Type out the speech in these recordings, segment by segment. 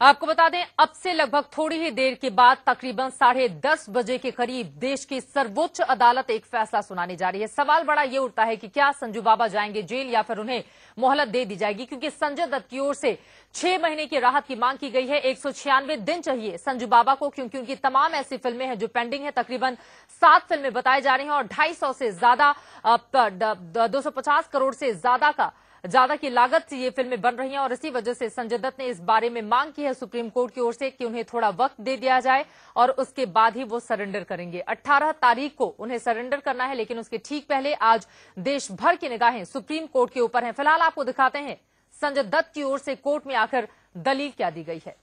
आपको बता दें, अब से लगभग थोड़ी ही देर के बाद तकरीबन 10:30 बजे के करीब देश की सर्वोच्च अदालत एक फैसला सुनाने जा रही है। सवाल बड़ा ये उठता है कि क्या संजू बाबा जाएंगे जेल या फिर उन्हें मोहलत दे दी जाएगी, क्योंकि संजय दत्त की ओर से 6 महीने की राहत की मांग की गई है। 196 दिन चाहिए संजू बाबा को, क्योंकि उनकी तमाम ऐसी फिल्में हैं जो पेंडिंग है। तकरीबन 7 फिल्में बताई जा रही हैं और 250 से ज्यादा 250 करोड़ से ज्यादा की लागत से ये फिल्में बन रही हैं। और इसी वजह से संजय दत्त ने इस बारे में मांग की है सुप्रीम कोर्ट की ओर से कि उन्हें थोड़ा वक्त दे दिया जाए और उसके बाद ही वो सरेंडर करेंगे। 18 तारीख को उन्हें सरेंडर करना है, लेकिन उसके ठीक पहले आज देश भर की निगाहें सुप्रीम कोर्ट के ऊपर हैं। फिलहाल आपको दिखाते हैं संजय दत्त की ओर से कोर्ट में आकर दलील क्या दी गई है।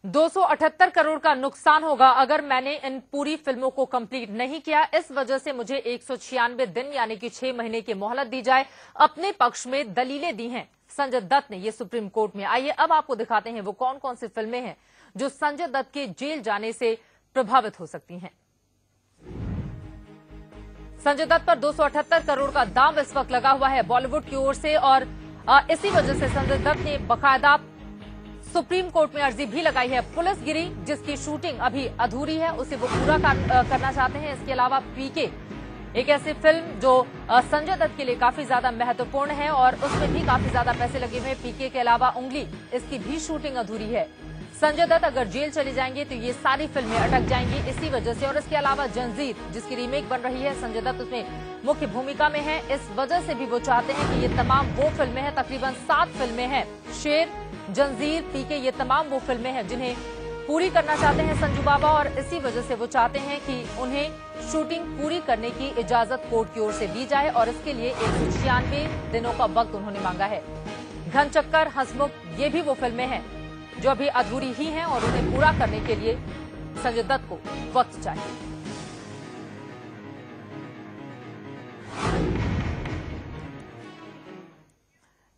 278 करोड़ का नुकसान होगा अगर मैंने इन पूरी फिल्मों को कंप्लीट नहीं किया। इस वजह से मुझे 196 दिन यानी कि 6 महीने की मोहलत दी जाए। अपने पक्ष में दलीलें दी हैं संजय दत्त ने ये सुप्रीम कोर्ट में। आइए अब आपको दिखाते हैं वो कौन कौन सी फिल्में हैं जो संजय दत्त के जेल जाने से प्रभावित हो सकती हैं। संजय दत्त पर 278 करोड़ का दांव इस वक्त लगा हुआ है बॉलीवुड की ओर से, और इसी वजह से संजय दत्त ने बाकायदा सुप्रीम कोर्ट में अर्जी भी लगाई है। पुलिसगिरी, जिसकी शूटिंग अभी अधूरी है, उसे वो पूरा करना चाहते हैं। इसके अलावा पीके, एक ऐसी फिल्म जो संजय दत्त के लिए काफी ज्यादा महत्वपूर्ण है और उसमें भी काफी ज्यादा पैसे लगे हुए हैं। पीके के अलावा उंगली, इसकी भी शूटिंग अधूरी है। संजय दत्त अगर जेल चले जाएंगे तो ये सारी फिल्में अटक जाएंगी इसी वजह से। और इसके अलावा जंजीर, जिसकी रीमेक बन रही है, संजय दत्त उसमें मुख्य भूमिका में है। इस वजह से भी वो चाहते हैं कि ये तमाम वो फिल्में हैं, तकरीबन 7 फिल्में हैं, शेर, जंजीर, पीके, ये तमाम वो फिल्में हैं जिन्हें पूरी करना चाहते हैं संजू बाबा। और इसी वजह से वो चाहते हैं कि उन्हें शूटिंग पूरी करने की इजाजत कोर्ट की ओर से दी जाए और इसके लिए 196 दिनों का वक्त उन्होंने मांगा है। घनचक्कर, हंसमुख, ये भी वो फिल्में हैं जो अभी अधूरी ही हैं और उन्हें पूरा करने के लिए संजय दत्त को वक्त चाहिए।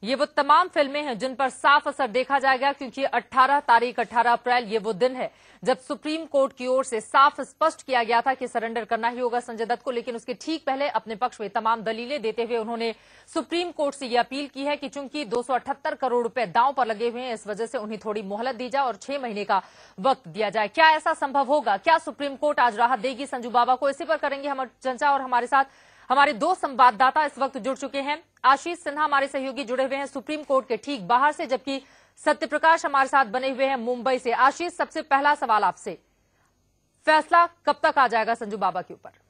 ये वो तमाम फिल्में हैं जिन पर साफ असर देखा जाएगा, क्योंकि 18 अप्रैल ये वो दिन है जब सुप्रीम कोर्ट की ओर से साफ स्पष्ट किया गया था कि सरेंडर करना ही होगा संजय दत्त को। लेकिन उसके ठीक पहले अपने पक्ष में तमाम दलीलें देते हुए उन्होंने सुप्रीम कोर्ट से ये अपील की है कि चूंकि 278 करोड़ रुपए दांव पर लगे हुए हैं, इस वजह से उन्हें थोड़ी मोहलत दी जाए और 6 महीने का वक्त दिया जाए। क्या ऐसा संभव होगा? क्या सुप्रीम कोर्ट आज राहत देगी संजू बाबा को? इसी पर करेंगे हम चर्चा और हमारे साथ हमारे 2 संवाददाता इस वक्त जुड़ चुके हैं। आशीष सिन्हा हमारे सहयोगी जुड़े हुए हैं सुप्रीम कोर्ट के ठीक बाहर से, जबकि सत्यप्रकाश हमारे साथ बने हुए हैं मुंबई से। आशीष, सबसे पहला सवाल आपसे, फैसला कब तक आ जाएगा संजू बाबा के ऊपर?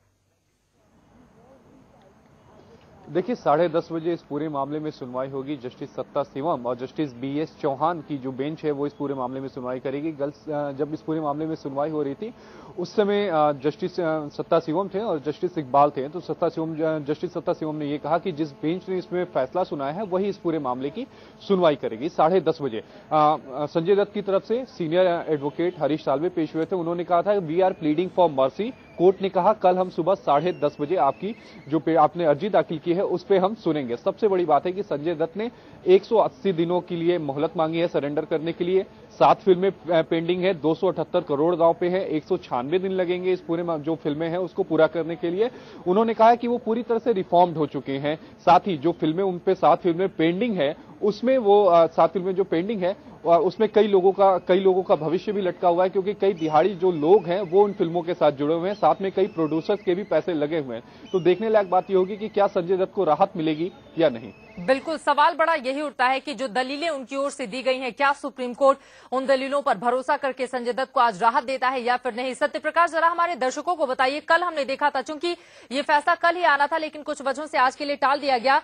देखिए, 10:30 बजे इस पूरे मामले में सुनवाई होगी। जस्टिस सत्ता शिवम और जस्टिस BS चौहान की जो बेंच है वो इस पूरे मामले में सुनवाई करेगी। जब इस पूरे मामले में सुनवाई हो रही थी उस समय जस्टिस सत्ता शिवम थे और जस्टिस इकबाल थे। तो जस्टिस सत्ता शिवम ने ये कहा कि जिस बेंच ने इसमें फैसला सुनाया है वही इस पूरे मामले की सुनवाई करेगी। 10:30 बजे संजय दत्त की तरफ से सीनियर एडवोकेट हरीश साल्वे पेश हुए थे। उन्होंने कहा था we are pleading for mercy. Court ने कहा कल हम सुबह 10:30 बजे आपकी जो आपने अर्जी दाखिल की है उस पर हम सुनेंगे। सबसे बड़ी बात है कि संजय दत्त ने 180 दिनों के लिए मोहलत मांगी है सरेंडर करने के लिए। 7 फिल्में पेंडिंग है, 278 करोड़ दांव पे है, 196 दिन लगेंगे इस पूरे जो फिल्में हैं उसको पूरा करने के लिए। उन्होंने कहा है कि वो पूरी तरह से रिफॉर्म्ड हो चुके हैं। साथ ही जो फिल्में उन पे 7 फिल्में पेंडिंग है उसमें वो 7 फिल्में जो पेंडिंग है उसमें कई लोगों का भविष्य भी लटका हुआ है, क्योंकि कई दिहाड़ी जो लोग हैं वो उन फिल्मों के साथ जुड़े हुए हैं। साथ में कई प्रोड्यूसर्स के भी पैसे लगे हुए हैं। तो देखने लायक बात यह होगी कि क्या संजय दत्त को राहत मिलेगी या नहीं। बिल्कुल, सवाल बड़ा यही उठता है कि जो दलीलें उनकी ओर से दी गई हैं, क्या सुप्रीम कोर्ट उन दलीलों पर भरोसा करके संजय दत्त को आज राहत देता है या फिर नहीं? सत्यप्रकाश, जरा हमारे दर्शकों को बताइए, कल हमने देखा था, चूंकि ये फैसला कल ही आना था लेकिन कुछ वजहों से आज के लिए टाल दिया गया।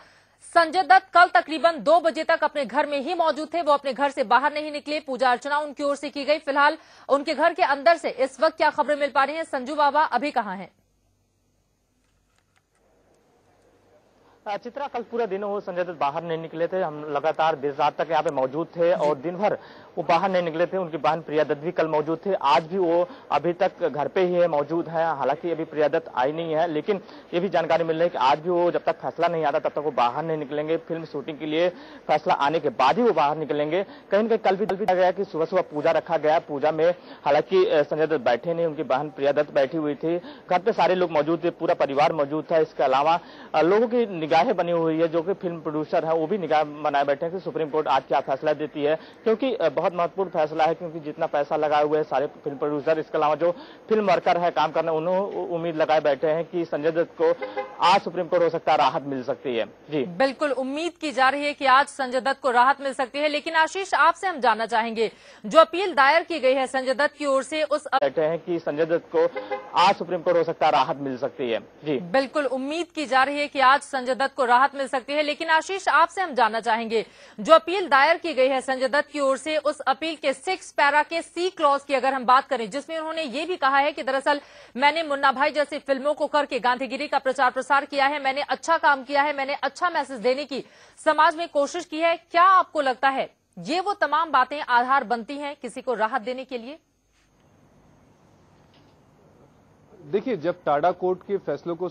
संजय दत्त कल तकरीबन 2 बजे तक अपने घर में ही मौजूद थे, वो अपने घर से बाहर नहीं निकले। पूजा अर्चना उनकी ओर से की गई। फिलहाल उनके घर के अंदर से इस वक्त क्या खबरें मिल पा रही हैं? संजू बाबा अभी कहां हैं? चित्रा, कल पूरा दिन वो संजय दत्त बाहर नहीं निकले थे। हम लगातार देर रात तक यहाँ पे मौजूद थे और दिन भर वो बाहर नहीं निकले थे। उनकी बहन प्रिया दत्त भी कल मौजूद थे। आज भी वो अभी तक घर पे ही है, मौजूद है। हालांकि अभी प्रिया दत्त आई नहीं है, लेकिन ये भी जानकारी मिल रही है कि आज भी वो जब तक फैसला नहीं आता तब तक वो बाहर नहीं निकलेंगे। फिल्म शूटिंग के लिए फैसला आने के बाद ही वो बाहर निकलेंगे। कहीं न कहीं कल भी कहा गया कि सुबह सुबह पूजा रखा गया। पूजा में हालांकि संजय दत्त बैठे नहीं, उनकी बहन प्रिया दत्त बैठी हुई थी। घर पे सारे लोग मौजूद थे, पूरा परिवार मौजूद था। इसके अलावा लोगों की निगाहें बनी हुई है, जो कि फिल्म प्रोड्यूसर है वो भी निगाह बनाए बैठे हैं कि सुप्रीम कोर्ट आज क्या फैसला देती है, क्योंकि बहुत महत्वपूर्ण फैसला है। क्योंकि जितना पैसा लगाए हुए हैं सारे फिल्म प्रोड्यूसर, इसके अलावा जो फिल्म वर्कर है काम करने, उन्होंने उम्मीद लगाए बैठे हैं कि संजय दत्त को आज सुप्रीम कोर्ट हो सकता है राहत मिल सकती है। जी बिल्कुल, उम्मीद की जा रही है कि आज संजय दत्त को राहत मिल सकती है। लेकिन आशीष, आपसे हम जानना चाहेंगे, जो अपील दायर की गई है संजय दत्त की ओर से, उस बैठे हैं कि संजय दत्त को आज सुप्रीम कोर्ट हो सकता है राहत मिल सकती है। जी बिल्कुल, उम्मीद की जा रही है कि आज संजय दत्त को राहत मिल सकती है। लेकिन आशीष, आपसे हम जानना चाहेंगे, जो अपील दायर की गई है संजय दत्त की ओर से, उस अपील के 6 पैरा के सी क्लॉज की अगर हम बात करें, जिसमें उन्होंने ये भी कहा है कि दरअसल मैंने मुन्ना भाई जैसी फिल्मों को करके गांधीगिरी का प्रचार प्रसार किया है, मैंने अच्छा काम किया है, मैंने अच्छा मैसेज देने की समाज में कोशिश की है। क्या आपको लगता है ये वो तमाम बातें आधार बनती हैं किसी को राहत देने के लिए? देखिए, जब टाडा कोर्ट के फैसलों को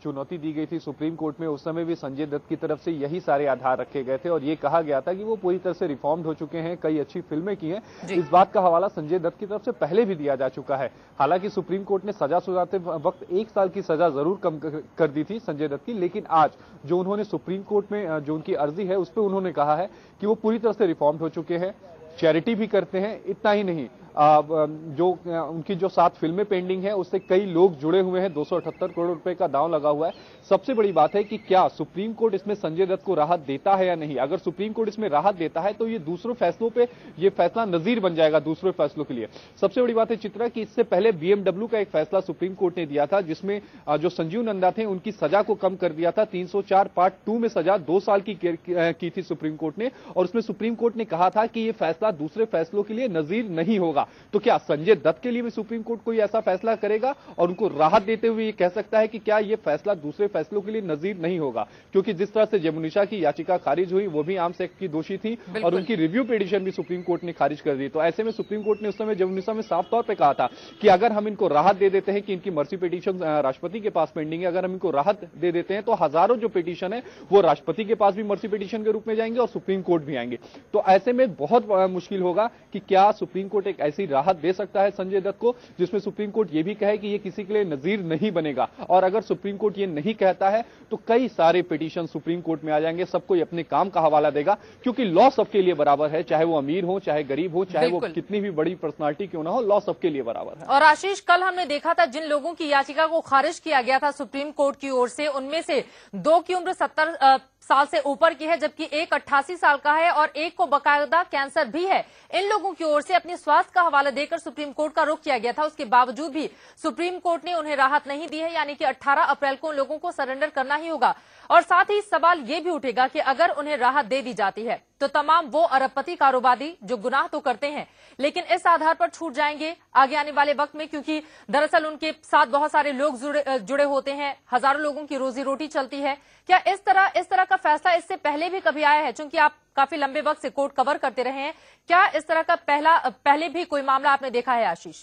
चुनौती दी गई थी सुप्रीम कोर्ट में, उस समय भी संजय दत्त की तरफ से यही सारे आधार रखे गए थे और ये कहा गया था कि वो पूरी तरह से रिफॉर्म्ड हो चुके हैं, कई अच्छी फिल्में की हैं। इस बात का हवाला संजय दत्त की तरफ से पहले भी दिया जा चुका है। हालांकि सुप्रीम कोर्ट ने सजा सुनाते वक्त 1 साल की सजा जरूर कम कर दी थी संजय दत्त की, लेकिन आज जो उन्होंने सुप्रीम कोर्ट में जो उनकी अर्जी है उस पर उन्होंने कहा है कि वो पूरी तरह से रिफॉर्म्ड हो चुके हैं, चैरिटी भी करते हैं। इतना ही नहीं, जो उनकी जो 7 फिल्में पेंडिंग है उससे कई लोग जुड़े हुए हैं, 278 करोड़ रुपए का दांव लगा हुआ है। सबसे बड़ी बात है कि क्या सुप्रीम कोर्ट इसमें संजय दत्त को राहत देता है या नहीं। अगर सुप्रीम कोर्ट इसमें राहत देता है तो ये दूसरों फैसलों पे ये फैसला नजीर बन जाएगा दूसरे फैसलों के लिए। सबसे बड़ी बात है चित्रा कि इससे पहले BMW का एक फैसला सुप्रीम कोर्ट ने दिया था, जिसमें जो संजीव नंदा थे उनकी सजा को कम कर दिया था। 304 पार्ट 2 में सजा 2 साल की थी सुप्रीम कोर्ट ने, और उसमें सुप्रीम कोर्ट ने कहा था कि यह फैसला दूसरे फैसलों के लिए नजीर नहीं होगा। तो क्या संजय दत्त के लिए भी सुप्रीम कोर्ट कोई ऐसा फैसला करेगा और उनको राहत देते हुए ये कह सकता है कि क्या यह फैसला दूसरे फैसलों के लिए नजीर नहीं होगा? क्योंकि जिस तरह से जमुनिशा की याचिका खारिज हुई, वो भी आर्म्स एक्ट की दोषी थी और उनकी रिव्यू पिटीशन भी सुप्रीम कोर्ट ने खारिज कर दी। तो ऐसे में सुप्रीम कोर्ट ने उस समय जमुनिशा में साफ तौर पर कहा था कि अगर हम इनको राहत दे देते हैं कि इनकी मर्सी पिटीशन राष्ट्रपति के पास पेंडिंग है, अगर हम इनको राहत दे देते हैं तो हजारों जो पिटीशन है वो राष्ट्रपति के पास भी मर्सी पिटीशन के रूप में जाएंगे और सुप्रीम कोर्ट भी आएंगे। तो ऐसे में बहुत मुश्किल होगा कि क्या सुप्रीम कोर्ट एक ऐसी राहत दे सकता है संजय दत्त को जिसमें सुप्रीम कोर्ट यह भी कहे कि यह किसी के लिए नजीर नहीं बनेगा। और अगर सुप्रीम कोर्ट ये नहीं कहता है तो कई सारे पिटीशन सुप्रीम कोर्ट में आ जाएंगे, सब कोई अपने काम का हवाला देगा, क्योंकि लॉ सबके लिए बराबर है, चाहे वो अमीर हो, चाहे गरीब हो, चाहे वो कितनी भी बड़ी पर्सनालिटी क्यों ना हो, लॉ सबके लिए बराबर है। और आशीष, कल हमने देखा था जिन लोगों की याचिका को खारिज किया गया था सुप्रीम कोर्ट की ओर से, उनमें से 2 की उम्र 70 साल से ऊपर की है, जबकि एक 88 साल का है और एक को बाकायदा कैंसर भी है। इन लोगों की ओर से अपने स्वास्थ्य का हवाला देकर सुप्रीम कोर्ट का रुख किया गया था। उसके बावजूद भी सुप्रीम कोर्ट ने उन्हें राहत नहीं दी है, यानी कि 18 अप्रैल को उन लोगों को सरेंडर करना ही होगा। और साथ ही सवाल ये भी उठेगा कि अगर उन्हें राहत दे दी जाती है तो तमाम वो अरबपति कारोबारी जो गुनाह तो करते हैं लेकिन इस आधार पर छूट जाएंगे आगे आने वाले वक्त में, क्योंकि दरअसल उनके साथ बहुत सारे लोग जुड़े होते हैं, हजारों लोगों की रोजी रोटी चलती है। क्या इस तरह का फैसला इससे पहले भी कभी आया है? चूंकि आप काफी लंबे वक्त से कोर्ट कवर करते रहे हैं, क्या इस तरह का पहले भी कोई मामला आपने देखा है आशीष?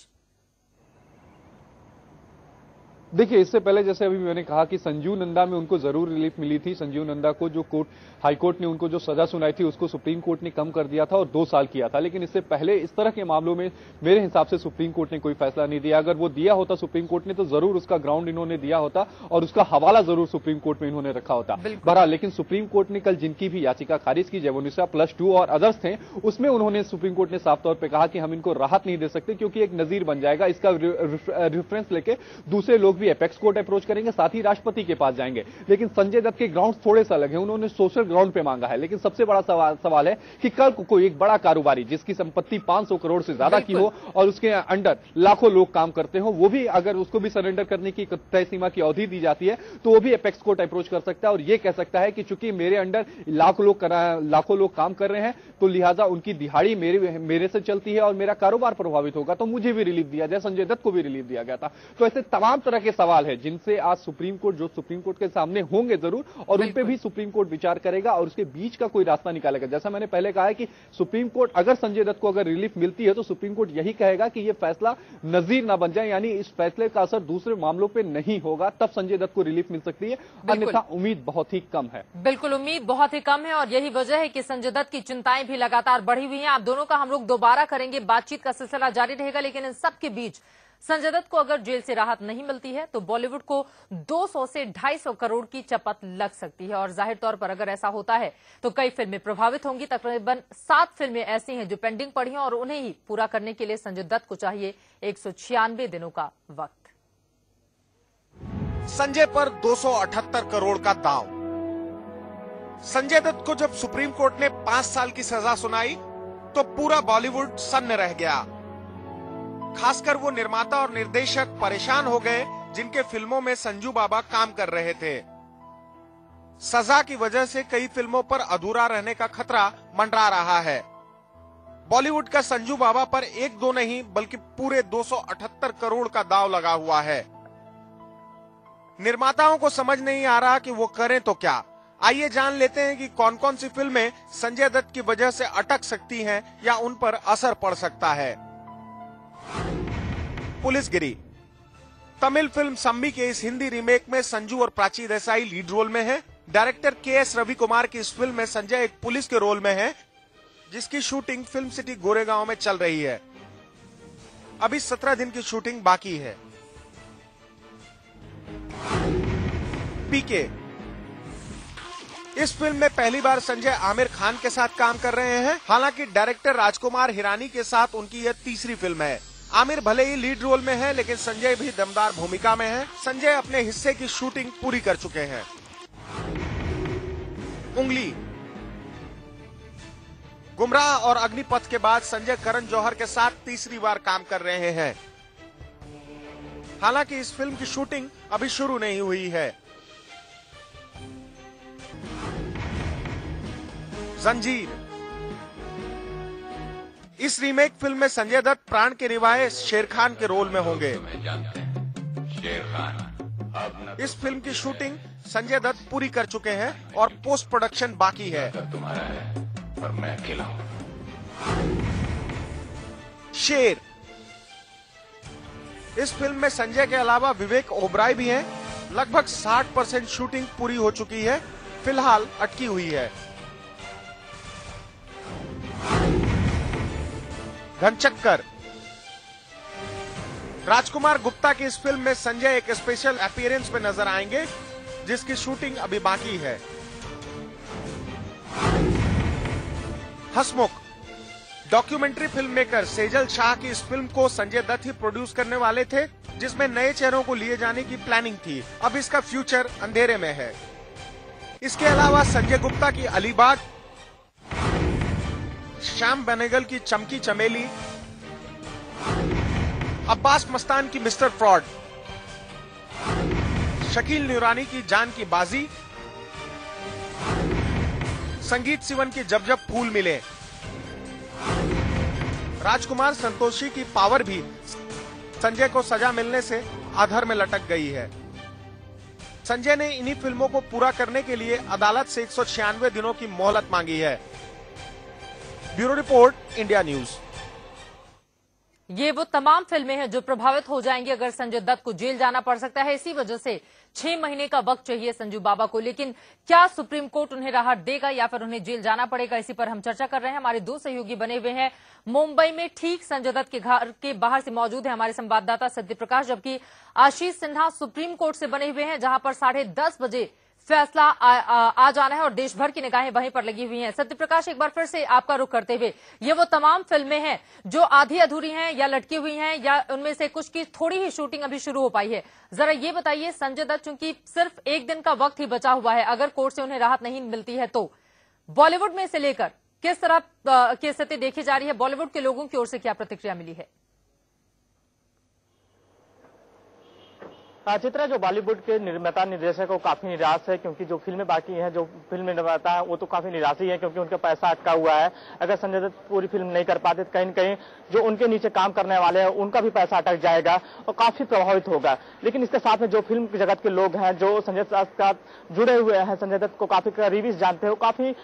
देखिए, इससे पहले जैसे अभी मैंने कहा कि संजीव नंदा में उनको जरूर रिलीफ मिली थी। संजीव नंदा को जो हाई कोर्ट ने उनको जो सजा सुनाई थी उसको सुप्रीम कोर्ट ने कम कर दिया था और 2 साल किया था। लेकिन इससे पहले इस तरह के मामलों में मेरे हिसाब से सुप्रीम कोर्ट ने कोई फैसला नहीं दिया। अगर वो दिया होता सुप्रीम कोर्ट ने तो जरूर उसका ग्राउंड इन्होंने दिया होता और उसका हवाला जरूर सुप्रीम कोर्ट में इन्होंने रखा होता। बहरहाल, लेकिन सुप्रीम कोर्ट ने कल जिनकी भी याचिका खारिज की, जमुनिशा +2 और अदर्स थे, उसमें उन्होंने सुप्रीम कोर्ट ने साफ तौर पर कहा कि हम इनको राहत नहीं दे सकते क्योंकि एक नजीर बन जाएगा। इसका रेफरेंस लेके दूसरे लोग भी एपेक्स कोर्ट अप्रोच करेंगे, साथ ही राष्ट्रपति के पास जाएंगे। लेकिन संजय दत्त के ग्राउंड थोड़े से अलग है, उन्होंने सोशल ग्राउंड पे मांगा है। लेकिन सबसे बड़ा सवाल है कि कल को कोई एक बड़ा कारोबारी जिसकी संपत्ति 500 करोड़ से ज्यादा की हो और उसके अंडर लाखों लोग काम करते हो, वो भी अगर उसको भी सरेंडर करने की तय सीमा की अवधि दी जाती है तो वो भी एपेक्स कोर्ट अप्रोच कर सकता है और ये कह सकता है कि चूंकि मेरे अंडर लाखों लोग काम कर रहे हैं तो लिहाजा उनकी दिहाड़ी मेरे से चलती है और मेरा कारोबार प्रभावित होगा, तो मुझे भी रिलीफ दिया जाए, संजय दत्त को भी रिलीफ दिया गया था। तो ऐसे तमाम तरह के सवाल है जिनसे आज सुप्रीम कोर्ट के सामने होंगे जरूर, और उन पे भी सुप्रीम कोर्ट विचार करेगा और उसके बीच का कोई रास्ता निकालेगा। जैसा मैंने पहले कहा है कि सुप्रीम कोर्ट अगर संजय दत्त को अगर रिलीफ मिलती है तो सुप्रीम कोर्ट यही कहेगा कि यह फैसला नजीर ना बन जाए, यानी इस फैसले का असर दूसरे मामलों पे नहीं होगा, तब संजय दत्त को रिलीफ मिल सकती है, अन्यथा उम्मीद बहुत ही कम है। बिल्कुल, उम्मीद बहुत ही कम है और यही वजह है कि संजय दत्त की चिंताएं भी लगातार बढ़ी हुई हैं। आप दोनों का हम लोग दोबारा करेंगे, बातचीत का सिलसिला जारी रहेगा, लेकिन इन सब के बीच संजय दत्त को अगर जेल से राहत नहीं मिलती है तो बॉलीवुड को 200 से 250 करोड़ की चपत लग सकती है और जाहिर तौर पर अगर ऐसा होता है तो कई फिल्में प्रभावित होंगी। तकरीबन 7 फिल्में ऐसी हैं जो पेंडिंग पड़ी हैं और उन्हें ही पूरा करने के लिए संजय दत्त को चाहिए 196 दिनों का वक्त। संजय पर 278 करोड़ का दांव। संजय दत्त को जब सुप्रीम कोर्ट ने 5 साल की सजा सुनाई तो पूरा बॉलीवुड सन्न रह गया। खासकर वो निर्माता और निर्देशक परेशान हो गए जिनके फिल्मों में संजू बाबा काम कर रहे थे। सजा की वजह से कई फिल्मों पर अधूरा रहने का खतरा मंडरा रहा है। बॉलीवुड का संजू बाबा पर 1-2 नहीं बल्कि पूरे 278 करोड़ का दांव लगा हुआ है। निर्माताओं को समझ नहीं आ रहा कि वो करें तो क्या। आइए जान लेते हैं कि कौन कौन सी फिल्में संजय दत्त की वजह से अटक सकती हैं या उन पर असर पड़ सकता है। पुलिसगिरी। तमिल फिल्म सम्मी के इस हिंदी रीमेक में संजू और प्राची देसाई लीड रोल में हैं। Director KS. रवि कुमार की इस फिल्म में संजय एक पुलिस के रोल में है, जिसकी शूटिंग फिल्म सिटी गोरेगांव में चल रही है। अभी 17 दिन की शूटिंग बाकी है। पीके। इस फिल्म में पहली बार संजय आमिर खान के साथ काम कर रहे हैं। हालांकि डायरेक्टर राजकुमार हिरानी के साथ उनकी यह तीसरी फिल्म है। आमिर भले ही लीड रोल में है लेकिन संजय भी दमदार भूमिका में है। संजय अपने हिस्से की शूटिंग पूरी कर चुके हैं। उंगली। गुमराह और अग्निपथ के बाद संजय करण जौहर के साथ तीसरी बार काम कर रहे हैं। हालांकि इस फिल्म की शूटिंग अभी शुरू नहीं हुई है। जंजीर। इस रीमेक फिल्म में संजय दत्त प्राण के निभाए शेर खान के रोल में होंगे। इस फिल्म की शूटिंग संजय दत्त पूरी कर चुके हैं और पोस्ट प्रोडक्शन बाकी है। पर मैं अकेला हूं। शेर। इस फिल्म में संजय के अलावा विवेक ओबराय भी हैं। लगभग 60% शूटिंग पूरी हो चुकी है, फिलहाल अटकी हुई है। घनचक्कर। राजकुमार गुप्ता की इस फिल्म में संजय एक स्पेशल अपीयरेंस में नजर आएंगे, जिसकी शूटिंग अभी बाकी है। हंसमुख। Documentary film maker Sejal Shah की इस फिल्म को संजय दत्त ही प्रोड्यूस करने वाले थे, जिसमें नए चेहरों को लिए जाने की प्लानिंग थी। अब इसका फ्यूचर अंधेरे में है। इसके अलावा संजय गुप्ता की अलीबाग, श्याम बेनेगल की चमकी चमेली, अब्बास मस्तान की मिस्टर फ्रॉड, शकील नूरानी की जान की बाजी, संगीत सिवन की जब जब फूल मिले, राजकुमार संतोषी की पावर भी संजय को सजा मिलने से अधर में लटक गई है। संजय ने इन्हीं फिल्मों को पूरा करने के लिए अदालत से 196 दिनों की मोहलत मांगी है। Bureau report, India news. ये वो तमाम फिल्में हैं जो प्रभावित हो जाएंगी अगर संजय दत्त को जेल जाना पड़ सकता है। इसी वजह से 6 महीने का वक्त चाहिए संजू बाबा को। लेकिन क्या सुप्रीम कोर्ट उन्हें राहत देगा या फिर उन्हें जेल जाना पड़ेगा, इसी पर हम चर्चा कर रहे हैं। हमारे 2 सहयोगी बने हुए हैं मुंबई में, ठीक संजय दत्त के घर के बाहर से मौजूद है हमारे संवाददाता सत्य प्रकाश, जबकि आशीष सिन्हा सुप्रीम कोर्ट से बने हुए हैं, जहां पर 10:30 बजे फैसला आ जाना है और देश भर की निगाहें वहीं पर लगी हुई हैं। सत्य प्रकाश, एक बार फिर से आपका रुख करते हुए, ये वो तमाम फिल्में हैं जो आधी अधूरी हैं या लटकी हुई हैं या उनमें से कुछ की थोड़ी ही शूटिंग अभी शुरू हो पाई है। जरा ये बताइए, संजय दत्त चूंकि सिर्फ 1 दिन का वक्त ही बचा हुआ है, अगर कोर्ट से उन्हें राहत नहीं मिलती है तो बॉलीवुड में से लेकर किस तरह की स्थिति देखी जा रही है? बॉलीवुड के लोगों की ओर से क्या प्रतिक्रिया मिली है? चित्रा, जो बॉलीवुड के निर्माता निर्देशक को काफी निराश है, क्योंकि जो फिल्में बाकी हैं, जो फिल्म निर्माता है वो तो काफी निराश ही है, क्योंकि उनका पैसा अटका हुआ है। अगर संजय दत्त पूरी फिल्म नहीं कर पाते तो कहीं न कहीं जो उनके नीचे काम करने वाले हैं उनका भी पैसा अटक जाएगा और काफी प्रभावित होगा। लेकिन इसके साथ में जो फिल्म जगत के लोग हैं, जो संजय दत्त के साथ जुड़े हुए हैं, संजय दत्त को काफी करीबी जानते हैं, वो काफी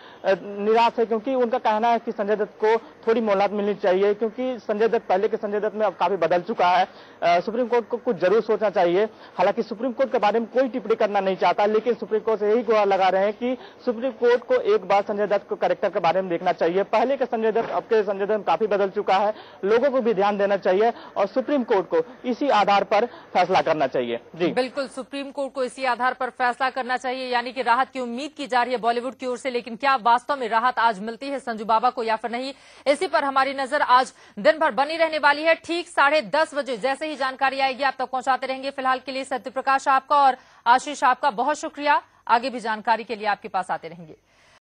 निराश है, क्योंकि उनका कहना है कि संजय दत्त को थोड़ी मोहलत मिलनी चाहिए, क्योंकि संजय दत्त पहले के संजय दत्त में अब काफी बदल चुका है। सुप्रीम कोर्ट को कुछ जरूर सोचना चाहिए। हालांकि सुप्रीम कोर्ट के बारे में कोई टिप्पणी करना नहीं चाहता, लेकिन सुप्रीम कोर्ट से यही गुहार लगा रहे हैं कि सुप्रीम कोर्ट को एक बार संजय दत्त को कैरेक्टर के बारे में देखना चाहिए। पहले के संजय दत्त अब के संजय दत्त काफी बदल चुका है, लोगों को भी ध्यान देना चाहिए और सुप्रीम कोर्ट को इसी आधार पर फैसला करना चाहिए। जी बिल्कुल, सुप्रीम कोर्ट को इसी आधार पर फैसला करना चाहिए, यानी कि राहत की उम्मीद की जा रही है बॉलीवुड की ओर से। लेकिन क्या वास्तव में राहत आज मिलती है संजू बाबा को या फिर नहीं, इसी पर हमारी नजर आज दिन भर बनी रहने वाली है। ठीक 10:30 बजे जैसे ही जानकारी आएगी आप तक पहुंचाते रहेंगे। फिलहाल के लिए सत्यप्रकाश आपका और आशीष आपका बहुत शुक्रिया। आगे भी जानकारी के लिए आपके पास आते रहेंगे।